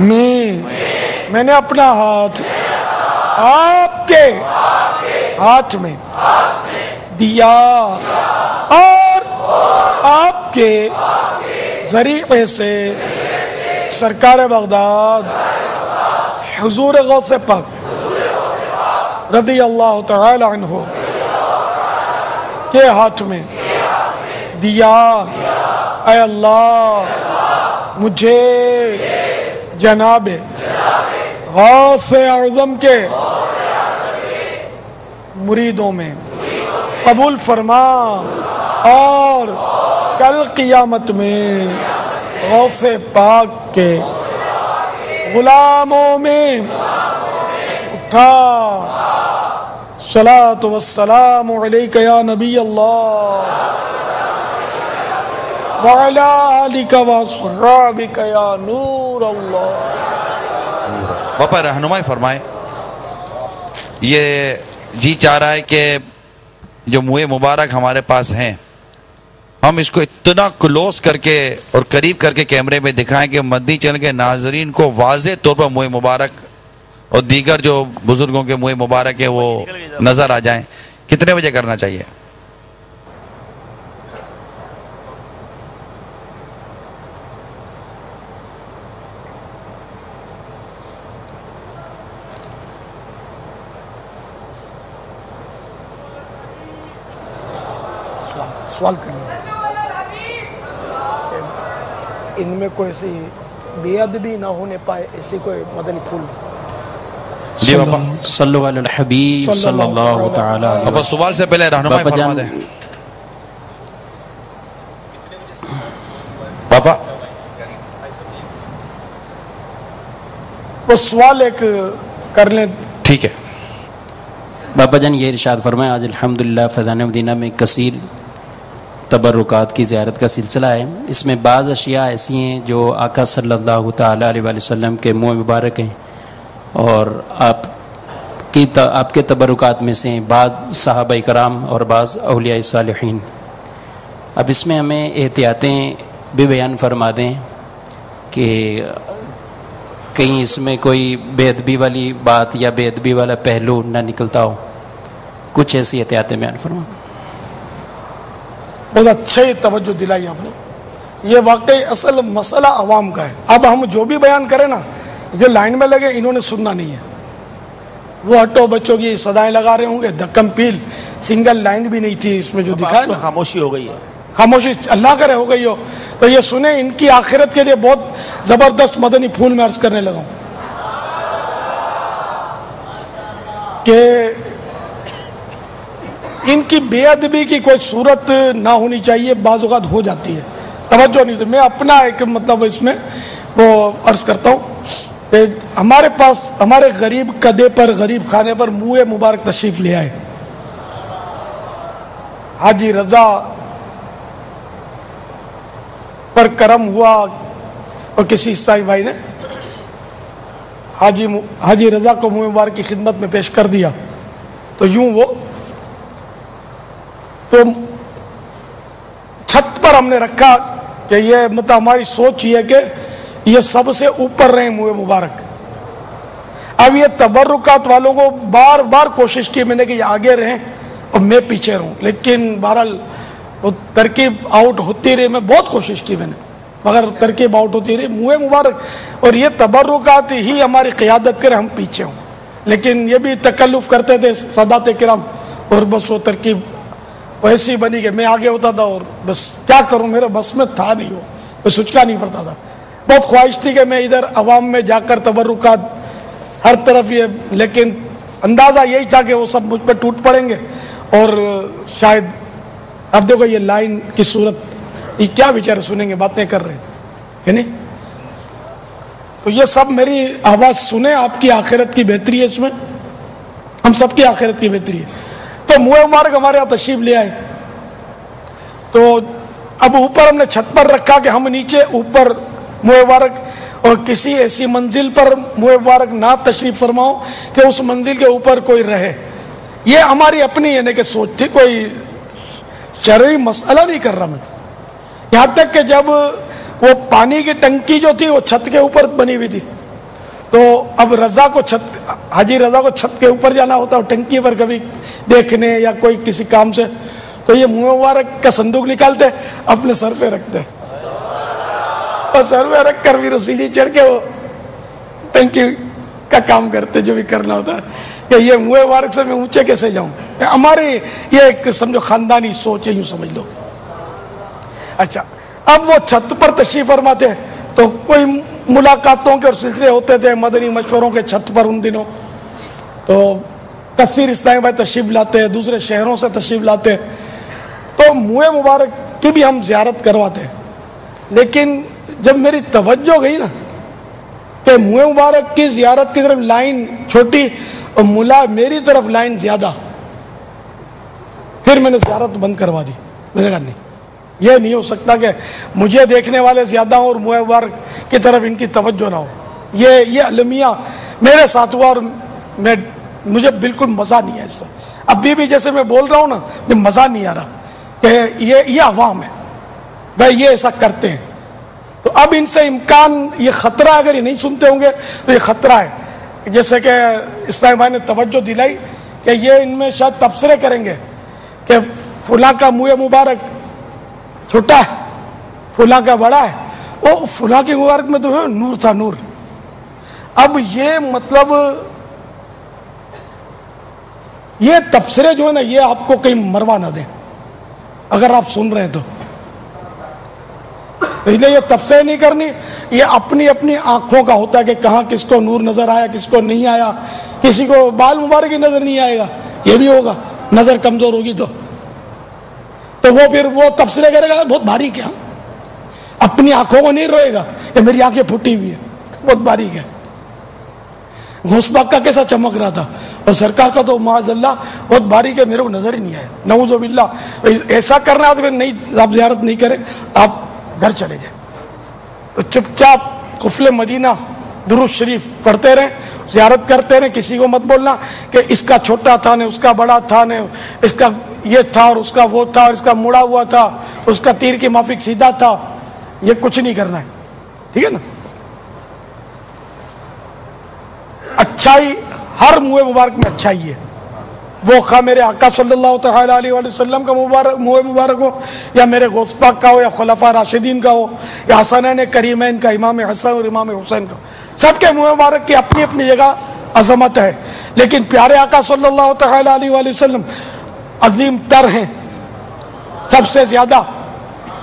میں نے اپنا ہاتھ آپ کے ہاتھ میں دیا اور آپ کے ذریعے سے سرکار بغداد حضور غوث پاک رضی اللہ تعالی عنہ کے ہاتھ میں دیا. اے اللہ مجھے جناب غوث اعظم کے مریدوں میں قبول فرما اور کل قیامت میں غوث پاک کے غلاموں میں اٹھا. صلاۃ والسلام علیک یا نبی اللہ وعلی آلک واصحابک یا نور اللہ. باپا رہنمائی فرمائے. یہ جی چاہ رہا ہے کہ جو منہ مبارک ہمارے پاس ہیں ہم اس کو اتنا کلوز کر کے اور قریب کر کے کیمرے میں دکھائیں کہ مدنی چینل کے ناظرین کو واضح طور پر منہ مبارک اور دیگر جو بزرگوں کے منہ مبارک ہے وہ نظر آ جائیں. کتنے بجے کرنا چاہیے؟ سوال کرنا ان میں کوئی ایسی بے ادبی نہ ہونے پائے، ایسی کوئی مدنی پھول جی باپا صلو علی الحبیب صلی اللہ تعالی علیہ باپا سوال سے پہلے رہنمائی باپا فرما جان دیں باپا. وہ سوال ایک کر لیں. ٹھیک ہے باپا جان یہ ارشاد فرمائے آج الحمدللہ فیضان مدینہ میں کثیر تبرکات کی زیارت کا سلسلہ ہے. اس میں بعض اشیاء ایسی ہیں جو آقا صلی اللہ تعالیٰ علیہ وسلم کے منہ مبارک ہیں اور آپ کے تبرکات میں سے بعض صحابہ کرام اور بعض اولیاء صالحین. اب اس میں ہمیں احتیاطیں بھی بیان فرما دیں کہ کہیں اس میں کوئی بے ادبی والی بات یا بے ادبی والا پہلو نہ نکلتا ہو. کچھ ایسی احتیاطیں بیان فرما. بہت اچھے توجہ دلائی آپ نے. یہ واقعی اصل مسئلہ عوام کا ہے. اب ہم جو بھی بیان کریں نا، جو لائن میں لگے انہوں نے سننا نہیں ہے. وہ ہٹو بچوں کی صدائیں لگا رہے ہوں گے، دھکم پیل سنگل لائن بھی نہیں تھی اس میں جو دکھا ہے نا. خاموشی ہو گئی ہے، خاموشی اللہ کرے ہو گئی ہو. تو یہ سنیں، ان کی آخرت کے لیے بہت زبردست مدنی پھول میں عرض کرنے لگا ہوں کہ ان کی بے ادبی کی کوئی صورت نہ ہونی چاہیے. بعض اوقات ہو جاتی ہے، توجہ نہیں ہوتی. میں اپنا ایک مطلب اس میں وہ عرض کرتا ہوں کہ ہمارے پاس ہمارے غریب کدے پر، غریب خانے پر منہ مبارک تشریف لے آئے حاجی رضا پر کرم ہوا اور کسی عیسائی بھائی نے حاجی رضا کو منہ مبارک کی خدمت میں پیش کر دیا. تو یوں وہ تو چھت پر ہم نے رکھا کہ یہ مطلب ہماری سوچ یہ ہے کہ یہ سب سے اوپر رہیں منہ مبارک. اب یہ تبرکات والوں کو بار بار کوشش کی میں نے کہ یہ آگے رہیں اور میں پیچھے رہوں، لیکن بہرحال وہ ترکیب آؤٹ ہوتی رہی. میں بہت کوشش کی میں نے، مگر ترکیب آؤٹ ہوتی رہی. منہ مبارک اور یہ تبرکات ہی ہماری قیادت کرے، ہم پیچھے ہوں. لیکن یہ بھی تکلف کرتے تھے سادات کرام، اور بس وہ ترکیب ایسی بنی کہ میں آگے ہوتا تھا اور بس کیا کروں، میرے بس میں تھا نہیں، ہو کوئی سوچکا نہیں پڑتا تھا. بہت خواہش تھی کہ میں ادھر عوام میں جا کر تبرکات ہر طرف یہ، لیکن اندازہ یہی تھا کہ وہ سب مجھ پہ ٹوٹ پڑیں گے اور شاید اب دیکھو یہ لائن کی صورت، یہ کیا بیچارے سنیں گے، باتیں کر رہے ہیں کہ نہیں. تو یہ سب میری آواز سنیں، آپ کی آخرت کی بہتری ہے اس میں، ہم سب کی آخرت کی بہتری ہے. تو منہ مبارک ہمارے یہاں تشریف لے آئے. تو اب اوپر ہم نے چھت پر رکھا کہ ہم نیچے اوپر منہ مبارک، اور کسی ایسی منزل پر منہ مبارک نہ تشریف فرماؤ کہ اس منزل کے اوپر کوئی رہے. یہ ہماری اپنی یعنی کہ سوچ تھی، کوئی شرعی مسئلہ نہیں کر رہا میں. یہاں تک کہ جب وہ پانی کی ٹنکی جو تھی وہ چھت کے اوپر بنی ہوئی تھی، تو اب حاجی رضا کو چھت کے اوپر جانا ہوتا ہے ٹنکی پر کبھی دیکھنے یا کوئی کسی کام سے، تو یہ منہ مبارک کا صندوق نکالتے اپنے سر پہ رکھتے اور سر پہ رکھ کر پھر سیڑھی چڑھ کے وہ ٹنکی کا کام کرتے جو بھی کرنا ہوتا ہے کہ یہ منہ مبارک سے میں اونچے کیسے جاؤں. ہماری یہ ایک سمجھو خاندانی سوچ ہے، یوں سمجھ لو. اچھا اب وہ چھت پر تشریف فرماتے تو کوئی ملاقاتوں کے اور سلسلے ہوتے تھے مدنی مشوروں کے چھت پر ان دنوں. تو کثیر اسلامی بھائی تشریف لاتے، دوسرے شہروں سے تشریف لاتے، تو منہ مبارک کی بھی ہم زیارت کرواتے. لیکن جب میری توجہ گئی نا کہ منہ مبارک کی زیارت کی طرف لائن چھوٹی اور ملا میری طرف لائن زیادہ، پھر میں نے زیارت بند کروا دی. میں نے کہا نہیں، یہ نہیں ہو سکتا کہ مجھے دیکھنے والے زیادہ ہوں اور منہ مبارک کی طرف ان کی توجہ نہ ہو. یہ المیہ میرے ساتھ ہوا اور مجھے بالکل مزہ نہیں ہے اس سے. ابھی بھی جیسے میں بول رہا ہوں نا، مجھے مزہ نہیں آ رہا کہ یہ عوام ہے بھائی، یہ ایسا کرتے ہیں. تو اب ان سے امکان، یہ خطرہ اگر یہ نہیں سنتے ہوں گے تو یہ خطرہ ہے. جیسے کہ اسلام بھائی نے توجہ دلائی کہ یہ ان میں شاید تبصرے کریں گے کہ فلاں کا منہ مبارک چھوٹا ہے، فلاں کا بڑا ہے. وہ فلاں کے مبارک میں تو نور تھا، نور. اب یہ مطلب یہ تبصرے جو ہے نا، یہ آپ کو کہیں مروا نہ دیں. اگر آپ سن رہے ہیں تو اس لیے یہ تفسیر نہیں کرنی، یہ اپنی اپنی آنکھوں کا ہوتا ہے کہ کہاں کس کو نور نظر آیا کس کو نہیں آیا. کسی کو بال مبارک ہی نظر نہیں آئے گا، یہ بھی ہوگا، نظر کمزور ہوگی تو وہ پھر وہ تبصرے کرے گا بہت باریک ہے. اپنی آنکھوں کو نہیں روئے گا کہ میری آنکھیں پھٹی ہوئی ہیں، بہت باریک ہے. غوث پاک کا کیسا چمک رہا تھا اور سرکار کا تو معاذ اللہ بہت باریک ہے، میرے کو نظر ہی نہیں آیا. نعوذ باللہ. ایسا کرنا ہے تو پھر نہیں، آپ زیارت نہیں کریں، آپ گھر چلے جائیں. تو چپ چاپ قفل مدینہ درود شریف پڑھتے رہیں، زیارت کرتے رہیں. کسی کو مت بولنا کہ اس کا چھوٹا تھا نے، اس کا بڑا تھا نے، اس کا یہ تھا اور اس کا وہ تھا اور اس کا مڑا ہوا تھا، اس کا تیر کی مافک سیدھا تھا. یہ کچھ نہیں کرنا ہے، ٹھیک ہے نا. اچھائی ہر منہ مبارک میں اچھائی ہے، وہ خواہ میرے آقا صلی اللہ تعالی علیہ وسلم کا منہ مبارک ہو، یا میرے غوث پاک کا ہو، یا خلفاء راشدین کا ہو، یا حسنین کریمین کا، امام حسن اور امام حسین کا. سب کے منہ مبارک کی اپنی اپنی جگہ عظمت ہے، لیکن پیارے آقا صلی اللہ تعالی علیہ وسلم عظیم تر ہیں سب سے زیادہ.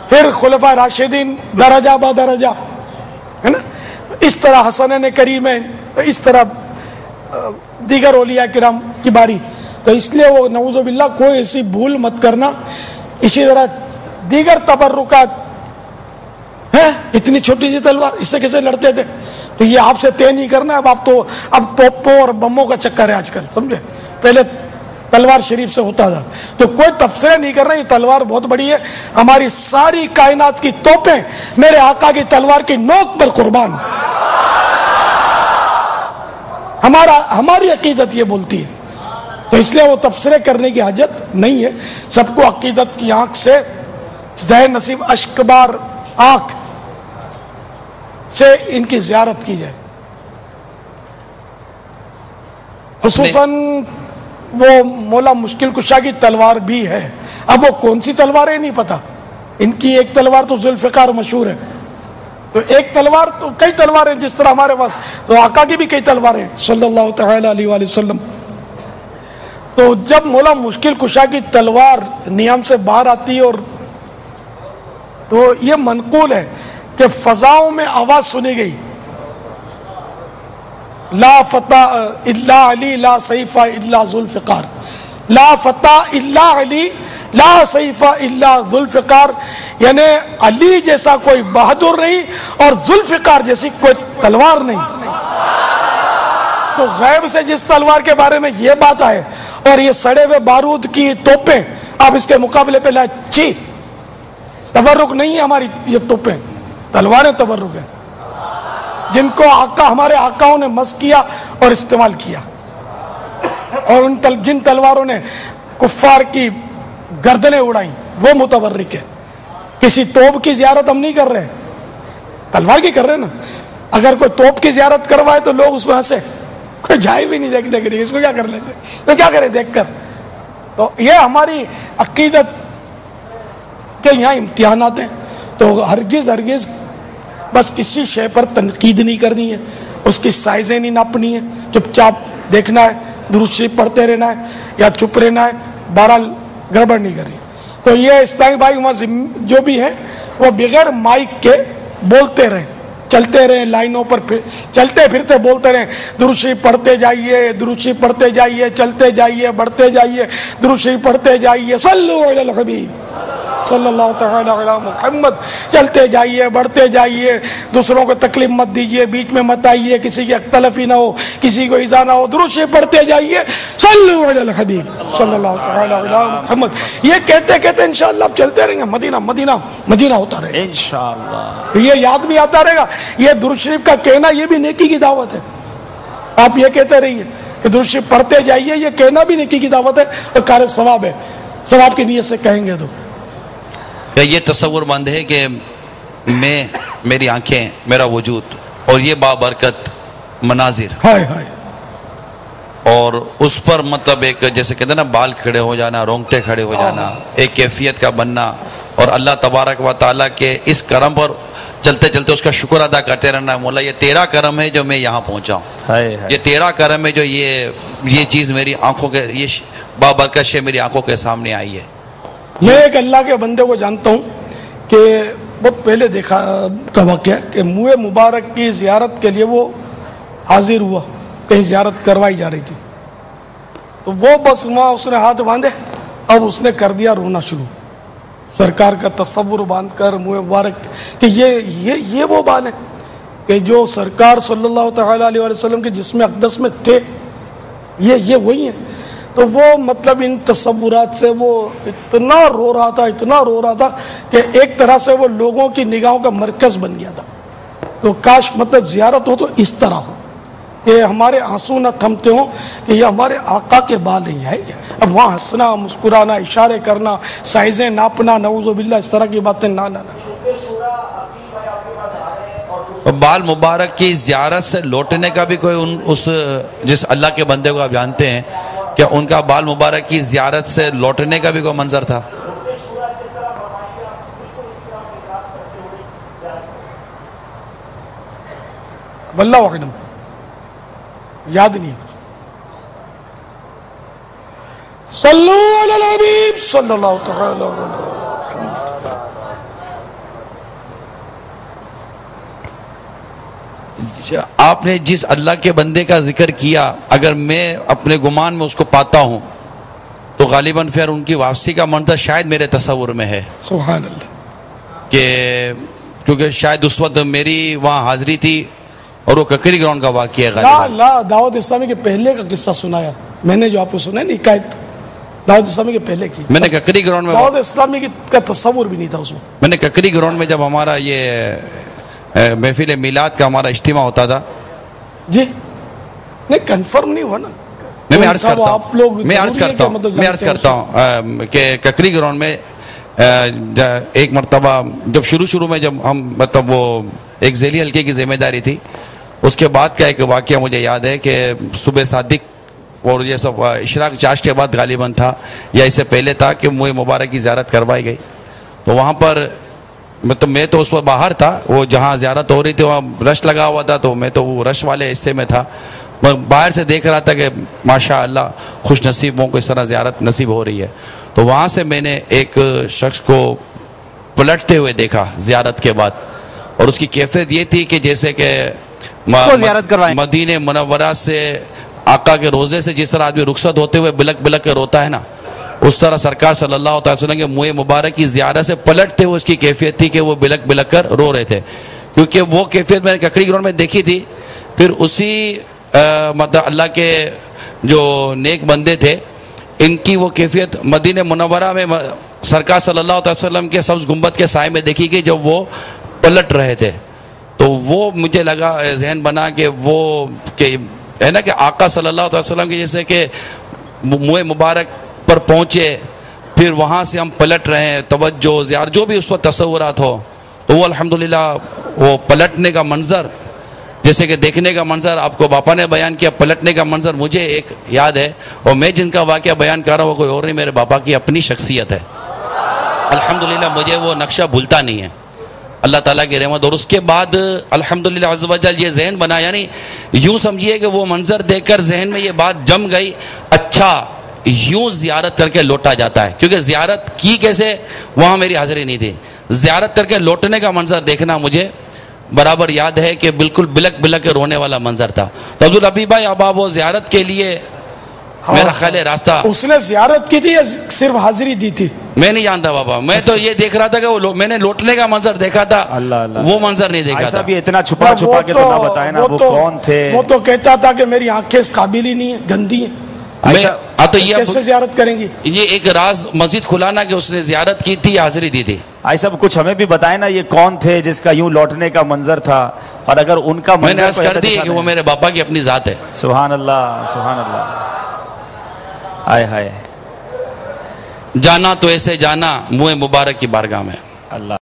پھر خلفاء راشدین درجہ با درجہ ہے نا، اس طرح حسنین کریمین، اس طرح دیگر اولیاء کرام کی باری. تو اس لیے وہ نعوذ باللہ کوئی ایسی بھول مت کرنا. اسی طرح دیگر تبرکات ہیں، اتنی چھوٹی سی تلوار اس سے کیسے لڑتے تھے، تو یہ آپ سے طے نہیں کرنا. اب توپوں اور بموں کا چکر ہے آج کل، سمجھے. پہلے تلوار شریف سے ہوتا تھا. تو کوئی تبصرہ نہیں کرنا، یہ تلوار بہت بڑی ہے. ہماری ساری کائنات کی توپیں میرے آقا کی تلوار کی نوک پر قربان. ہماری عقیدت یہ بولتی ہے. تو اس لیے وہ تبصرے کرنے کی حاجت نہیں ہے. سب کو عقیدت کی آنکھ سے، جے نصیب اشکبار آنکھ سے ان کی زیارت کی جائے. خصوصاً وہ مولا مشکل کشا کی تلوار بھی ہے. اب وہ کون سی تلوار ہے نہیں پتا. ان کی ایک تلوار تو ذوالفقار مشہور ہے. تو ایک تلوار تو کئی تلواریں، جس طرح ہمارے پاس تو آقا کی بھی کئی تلواریں صلی اللہ تعالی علیہ وآلہ وسلم. تو جب مولا مشکل کشا کی تلوار نیام سے باہر آتی ہے، اور تو یہ منقول ہے کہ فضاؤں میں آواز سنی گئی، لا فتح الا علی لا سیف الا ذوالفقار، لا فتح الا علی لا سیف الا ذوالفقار. یعنی علی جیسا کوئی بہادر نہیں اور ذوالفقار جیسی کوئی تلوار نہیں. تو غیب سے جس تلوار کے بارے میں یہ بات آئے اور یہ سڑے ہوئے بارود کی توپیں آپ اس کے مقابلے پہ لائے، چھی، تبرک نہیں ہے ہماری یہ توپیں، تلواریں تبرک ہیں جن کو ہمارے آقاؤں نے مسخ کیا اور استعمال کیا. اور جن تلواروں نے کفار کی گردنیں اڑائیں وہ متبرک ہے. کسی توپ کی زیارت ہم نہیں کر رہے، تلوار کی کر رہے نا. اگر کوئی توپ کی زیارت کروائے تو لوگ اس میں ہنسے، کوئی جائے بھی نہیں دیکھنے کے لیے، اس کو کیا کر لیتے، تو کیا کرے دیکھ کر. تو یہ ہماری عقیدت کے یہاں امتحانات ہیں. تو ہرگز بس کسی شے پر تنقید نہیں کرنی ہے، اس کی سائزیں نہیں ناپنی ہے، چپ چاپ دیکھنا ہے، درود شریف پڑھتے رہنا ہے یا چپ رہنا ہے، بہرحال گڑبڑ نہیں کرنی. تو یہ اسلامی بھائی وہاں جو بھی ہیں وہ بغیر مائک کے بولتے رہیں، چلتے رہیں لائنوں پر، چلتے پھرتے بولتے رہیں، درود شریف پڑھتے جائیے، درود شریف پڑھتے جائیے، چلتے جائیے، بڑھتے جائیے، درود شریف پڑھتے جائیے، صلو علی الحبیب صلی اللہ تعالی علی محمد. چلتے جائیے، بڑھتے جائیے، دوسروں کو تکلیف مت دیجیے، بیچ میں مت آئیے، کسی کی اختلافی نہ ہو، کسی کو ایذا نہ ہو. درود شریف پڑھتے جائیے، صلو علی الحبیب صلی اللہ تعالی علی محمد. یہ کہتے کہتے انشاءاللہ آپ چلتے رہیں گے، مدینہ مدینہ مدینہ ہوتا رہے گا انشاءاللہ. یہ یاد بھی آتا رہے گا. یہ درود شریف کا کہنا یہ بھی نیکی کی دعوت ہے. آپ یہ کہتے رہیے کہ درود شریف پڑھتے جائیے، یہ کہنا بھی نیکی کی دعوت ہے اور کار ثواب ہے. ثواب کی نیت سے کہیں گے تو یہ تصور مند ہے کہ میری آنکھیں، میرا وجود اور یہ بابرکت مناظر، ہائے ہائے، اور اس پر مطلب ایک جیسے کہتے ہیں نا بال کھڑے ہو جانا، رونگٹے کھڑے ہو جانا، ایک کیفیت کا بننا، اور اللہ تبارک و تعالیٰ کے اس کرم پر چلتے چلتے اس کا شکر ادا کرتے رہنا. مولا یہ تیرا کرم ہے جو میں یہاں پہنچا ہوں، یہ تیرا کرم ہے جو یہ چیز میری آنکھوں کے، یہ بابرکت شے میری آنکھوں کے سامنے آئی ہے. میں ایک اللہ کے بندے کو جانتا ہوں کہ بہت پہلے دیکھا کا واقعہ ہے کہ منہ مبارک کی زیارت کے لیے وہ حاضر ہوا، کہیں زیارت کروائی جا رہی تھی، تو وہ بس وہاں اس نے ہاتھ باندھے، اب اس نے کر دیا رونا شروع، سرکار کا تصور باندھ کر منہ مبارک کہ یہ وہ بال ہے کہ جو سرکار صلی اللہ تعالیٰ علیہ وسلم کے جسم اقدس میں تھے، یہ وہی ہیں۔ تو وہ مطلب ان تصورات سے وہ اتنا رو رہا تھا کہ ایک طرح سے وہ لوگوں کی نگاہوں کا مرکز بن گیا تھا۔ تو کاش مطلب زیارت ہو تو اس طرح ہو کہ ہمارے آنسو نہ تھمتے ہوں کہ یہ ہمارے آقا کے بال نہیں ہے، اب وہاں ہنسنا، مسکرانا، اشارے کرنا، سائزیں ناپنا، نعوذ باللہ اس طرح کی باتیں نہ۔ بال مبارک کی زیارت سے لوٹنے کا بھی کوئی اس جس اللہ کے بندے کو آپ جانتے ہیں، کیا ان کا بال مبارک کی زیارت سے لوٹنے کا بھی کوئی منظر تھا؟ واللہ اعلم، یاد نہیں ہے۔ صلو علی الحبیب صلی اللہ تعالی علیہ۔ آپ نے جس اللہ کے بندے کا ذکر کیا، اگر میں اپنے گمان میں اس کو پاتا ہوں تو غالباً پھر ان کی واپسی کا منظر شاید میرے تصور میں ہے، سبحان اللہ، کہ کیونکہ شاید اس وقت میری وہاں حاضری تھی اور وہ ککری گراؤنڈ کا واقعہ ہے غالباً۔ لا دعوت اسلامی کے پہلے کا قصہ سنایا میں نے، جو آپ کو سنا ہے نا حکایت، دعوت اسلامی کے پہلے کی میں نے ککری گراؤنڈ میں، دعوت اسلامی کا تصور بھی نہیں تھا اس وقت۔ میں نے ککری گراؤنڈ میں جب ہمارا یہ محفل میلاد کا ہمارا اجتماع ہوتا تھا، جی نہیں کنفرم نہیں ہوا نا، میں عرض کرتا ہوں کہ ککری گراؤنڈ میں ایک مرتبہ جب شروع میں جب ہم مطلب وہ ایک ذیلی حلقے کی ذمہ داری تھی، اس کے بعد کا ایک واقعہ مجھے یاد ہے کہ صبح صادق اور یہ سب اشراق چاشت کے بعد غالباً تھا یا اس سے پہلے تھا کہ منہ مبارک کی زیارت کروائی گئی، تو وہاں پر مطلب میں تو اس وقت باہر تھا، وہ جہاں زیارت ہو رہی تھی وہاں رش لگا ہوا تھا، تو میں تو وہ رش والے حصے میں تھا، میں باہر سے دیکھ رہا تھا کہ ماشاء اللہ خوش نصیبوں کو اس طرح زیارت نصیب ہو رہی ہے۔ تو وہاں سے میں نے ایک شخص کو پلٹتے ہوئے دیکھا زیارت کے بعد، اور اس کی کیفیت یہ تھی کہ جیسے کہ مدینہ منورہ سے آقا کے روزے سے جس طرح آدمی رخصت ہوتے ہوئے بلک بلک کے روتا ہے نا، اس طرح سرکار صلی اللہ علیہ وسلم کے منہ مبارک کی زیارت سے پلٹتے ہوئے اس کی کیفیت تھی کہ وہ بلک بلک کر رو رہے تھے، کیونکہ وہ کیفیت میں نے ککڑی گراؤنڈ میں دیکھی تھی۔ پھر اسی مطلب اللہ کے جو نیک بندے تھے، ان کی وہ کیفیت مدینہ منورہ میں سرکار صلی اللہ علیہ وسلم کے سبز گنبد کے سائے میں دیکھی گئی جب وہ پلٹ رہے تھے، تو وہ مجھے لگا ذہن بنا کہ وہ کہ ہے نا کہ آقا صلی اللہ علیہ وسلم کے جیسے کہ منہ مبارک پر پہنچے، پھر وہاں سے ہم پلٹ رہے ہیں، توجہ زیارت جو بھی اس وقت تصورات ہو، تو وہ الحمدللہ وہ پلٹنے کا منظر، جیسے کہ دیکھنے کا منظر آپ کو باپا نے بیان کیا، پلٹنے کا منظر مجھے ایک یاد ہے، اور میں جن کا واقعہ بیان کر رہا ہوں وہ کوئی اور نہیں، میرے باپا کی اپنی شخصیت ہے، الحمدللہ مجھے وہ نقشہ بھولتا نہیں ہے، اللہ تعالیٰ کی رحمت۔ اور اس کے بعد الحمدللہ عز و جل یہ ذہن بنا، یعنی یوں سمجھیے کہ وہ منظر دیکھ کر ذہن میں یہ بات جم گئی، اچھا یوں زیارت کر کے لوٹا جاتا ہے، کیونکہ زیارت کی کیسے وہاں میری حاضری نہیں تھی، زیارت کر کے لوٹنے کا منظر دیکھنا مجھے برابر یاد ہے کہ بالکل بلک بلک کے رونے والا منظر تھا۔ تو عبدالحبیب بھائی اب وہ زیارت کے لیے میرا خیال ہے راستہ، اس نے زیارت کی تھی یا صرف حاضری دی تھی؟ میں نہیں جانتا بابا، میں تو یہ دیکھ رہا تھا کہ وہ میں نے لوٹنے کا منظر دیکھا تھا، وہ منظر نہیں دیکھا تھا۔ اتنا چھپا چھپا کے تو نہ بتائیں نا وہ کون تھے، وہ تو کہتا تھا کہ میری آنکھیں اس قابل ہی نہیں ہیں، گندی ہیں، تو یہ کیسے زیارت کریں گی؟ یہ ایک راز مسجد کھلانا کہ اس نے زیارت کی تھی، حاضری دی تھی۔ ایسا کچھ ہمیں بھی بتائیں نا یہ کون تھے جس کا یوں لوٹنے کا منظر تھا، اور اگر ان کا میں نے عرض کر دی کہ وہ میرے باپا کی اپنی ذات ہے۔ سبحان اللہ سبحان اللہ، آئے ہائے، جانا تو ایسے جانا منہ مبارک کی بارگاہ میں۔ اللہ